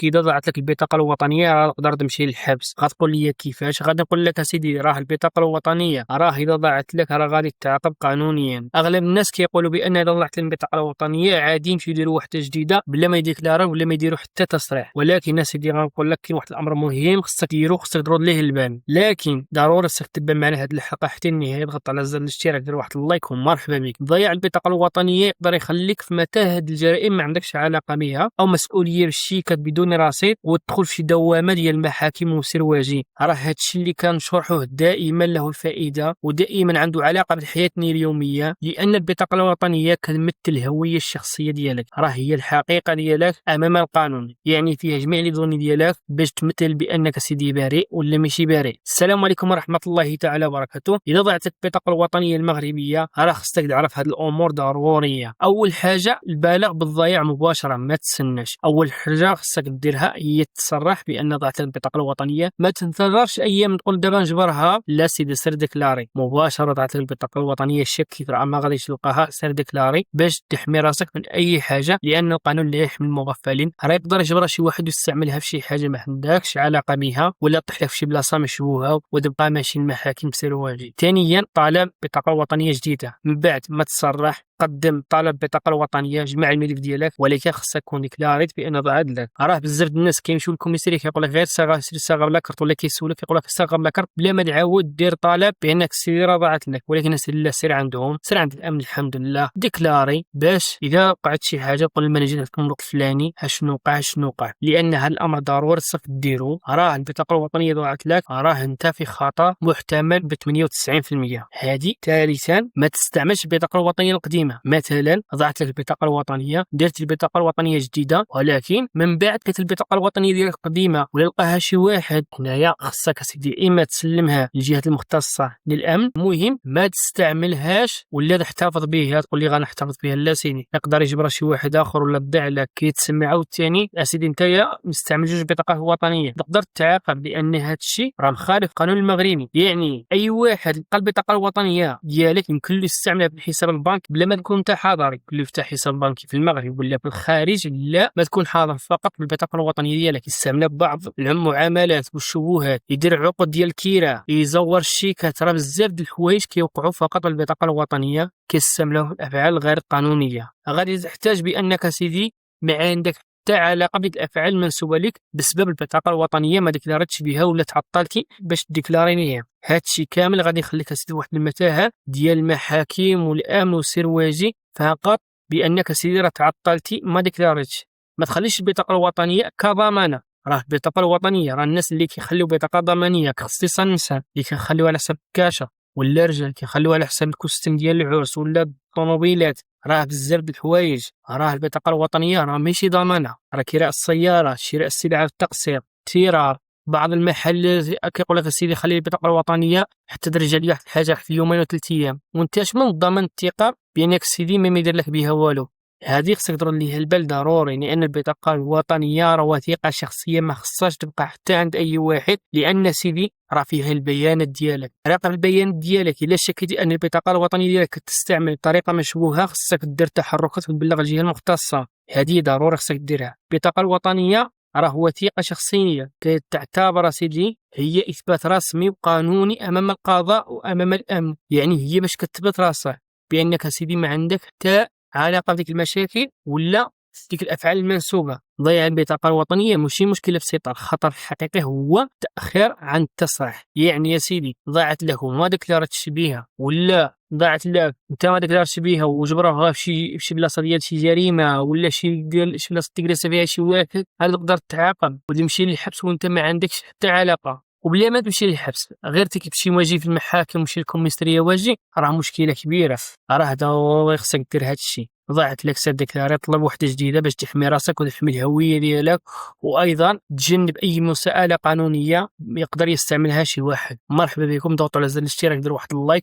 إذا ضاعت لك البطاقة الوطنية راه تقدر تمشي للحبس. غتقول لي كيفاش؟ غادي نقول لك اسيدي راه البطاقة الوطنية راه إذا ضاعت لك راه غادي تعاقب قانونيا. أغلب الناس كيقولوا بأن إذا ضاعت لهم البطاقة الوطنية عادي يمشيو يديروا وحدة جديدة بلا ما يديكلاراو ولا ما يديروا حتى تصريح، ولكن اسيدي غنقول لك كاين واحد الأمر مهم خصك ديرو، خصك ترد ليه البال، لكن ضروري خصك تتبع معنا هذه الحلقة حتى النهاية. ضغط على زر الاشتراك، دير واحد اللايك ومرحبا بك. ضياع البطاقة الوطنية يقدر يخليك في متاهة الجرائم ما عندكش علاقة بها، أو مسؤولية بالشيكات بدون رصيد وتدخل في دوامة ديال المحاكم وسرواجي. راه هادشي اللي كنشرحوه دائما له الفائدة ودائما عنده علاقة بحياتنا اليومية، لأن البطاقة الوطنية كتمثل الهوية الشخصية ديالك، راه هي الحقيقة ديالك أمام القانون، يعني فيها جميع لي دوني ديالك باش تمثل بأنك سيدي بريء ولا ماشي بريء. السلام عليكم ورحمة الله تعالى وبركاته. إذا ضاعت البطاقة الوطنية المغربية راه خصك تعرف هاد الأمور ضرورية. أول حاجة البلاغ بالضياع مباشرة، ما تسناش. أول حاجة خصك ديرها هي تصرح بأن ضاعت البطاقة الوطنية، ما تنتظرش أيام تقول دابا نجبرها، لا سيدي سير ديكلاري مباشرة. ضاعت البطاقة الوطنية شك راه ما غاديش تلقاها، سير ديكلاري باش تحمي راسك من أي حاجة، لأن القانون لا يحمي المغفلين. راه يقدر يجبرها شي واحد ويستعملها في شي حاجة ما عندكش علاقة بها، ولا طيح لك في شي بلاصة مشبوهة وتبقى ماشي المحاكم بسرواجي. ثانيا طالب بطاقة وطنية جديدة، من بعد ما تصرح قدم طلب بطاقة الوطنية، جمع الملف ديالك، ولكن خصك تكون ديكلاريت بأن ضاعت لك. راه بزاف د الناس كيمشيو للكوميساري كيقول لك غير صاغر لا كرت، ولا كيسولك كيقول لك صاغر لا كرت بلا ما تعاود دير طلب بأنك السيدي راه ضاعت لك. ولكن لا، سير عندهم، سير عند الأمن الحمد لله ديكلاري، باش إذا وقعت شي حاجة قول لما جيت لكم الوقت الفلاني شنو وقع، لأن هذا الأمر ضروري خصك ديرو. راه البطاقة الوطنية ضاعت لك، راه أنت في خطر محتمل ب 98%. هذه. ثالثا ما تستعملش البطاقة الوطنية القديمة. مثلا ضاعت لك البطاقة الوطنية، درت البطاقة الوطنية جديدة، ولكن من بعد كانت البطاقة الوطنية ديالك قديمة ولا لقاها شي واحد، هنايا خصك اسيدي إما تسلمها للجهات المختصة للأمن، المهم ما تستعملهاش ولا تحتفظ بها تقول لي غنحتفظ بها. لا سيدي، يقدر يجبرها شي واحد آخر ولا تضيع لك، كيتسمى عاوتاني اسيدي نتايا مستعمل جوج بطاقات وطنية، تقدر تعاقب، لأن هذا الشيء راه مخالف القانون المغربي. يعني أي واحد لقى البطاقة الوطنية ديالك يمكن له يستعملها في الحساب البنك بلا ما تكون انت حاضر، يقول له يفتح حساب بنكي في المغرب ولا في الخارج، لا ما تكون حاضر فقط بالبطاقه الوطنيه ديالك، يستعملها ببعض المعاملات والشبهات، يدير عقد ديال الكيره، يزور الشيكات. راه بزاف د الحوايج كيوقعوا فقط بالبطاقه الوطنيه كيستعملوها الافعال غير قانونيه. غادي تحتاج بانك سيدي ما عندك حتى علاقه بالافعال المنسوبه لك بسبب البطاقه الوطنيه ما ديكلاريتش بها ولا تعطلتي باش ديكلارينيها. هادشي كامل غادي يخليك سيدي واحد المتاهه ديال المحاكم والامن والسرواجي، فقط بانك سيدي راه تعطلتي ما ديكلاريتش. ما تخليش البطاقه الوطنيه كضمانه. راه البطاقه الوطنيه راه الناس اللي كيخليو بطاقه ضمانيه كاختصاص النساء اللي كيخليوها على حساب الكاشة، ولا رجال كيخليوها على حساب الكوستيم ديال العرس ولا الطوموبيلات، راه بزاف د الحوايج. راه البطاقه الوطنيه راه ماشي ضمانه، راه كراء السياره، شراء السلعه بالتقسيط، تيرار. بعض المحلات كيقول لك سيدي خلي البطاقه الوطنيه حتى ترجع لي واحد الحاجه في يومين ولا 3 ايام، وانت اش من ضمن الثقه بانك سيدي ما يدير لك بها والو. هذه خصك ترد ليها البال ضروري، لان البطاقه الوطنيه راه وثيقه شخصيه ما خصهاش تبقى حتى عند اي واحد، لان سيدي راه فيها البيانات ديالك. راقب البيانات ديالك، الا شكيتي ان البطاقه الوطنيه ديالك كتستعمل بطريقه مشبوهه خصك دير تحركات وتبلغ الجهه المختصه. هذه ضروري خصك ديرها. البطاقه الوطنيه راه وثيقه شخصيه كتعتبر سيدي هي اثبات رسمي وقانوني امام القضاء وامام الامن، يعني هي باش كتثبت راسك بانك سيدي ما عندك حتى علاقه بديك المشاكل ولا ديك الافعال المنسوبه. ضياع البطاقه الوطنيه ماشي مشكله بسيطه، الخطر الحقيقي هو تاخير عن التصريح. يعني يا سيدي ضاعت له وما ديكلارتش بها، ولا ضاعت لك انت ما ديكلارتش بها وجبروها في شي بلاصه ديال شي جريمه ولا شي بلاصه تجلس فيها شي واحد، هذا تقدر تعاقب وتمشي للحبس وانت ما عندكش حتى علاقه. وبلا ما تمشي للحبس، غير تكتب شي واجي في المحاكم وشي الكوميساريه واجي، راه مشكله كبيره. راه ضروري خصك دير هذا الشيء. ضاعت لك سير ديكلاري، طلب وحده جديده باش تحمي راسك وتحمي الهويه ديالك، وايضا تجنب اي مساءله قانونيه يقدر يستعملها شي واحد. مرحبا بكم، ضغطوا على زر الاشتراك، ديروا واحد اللايك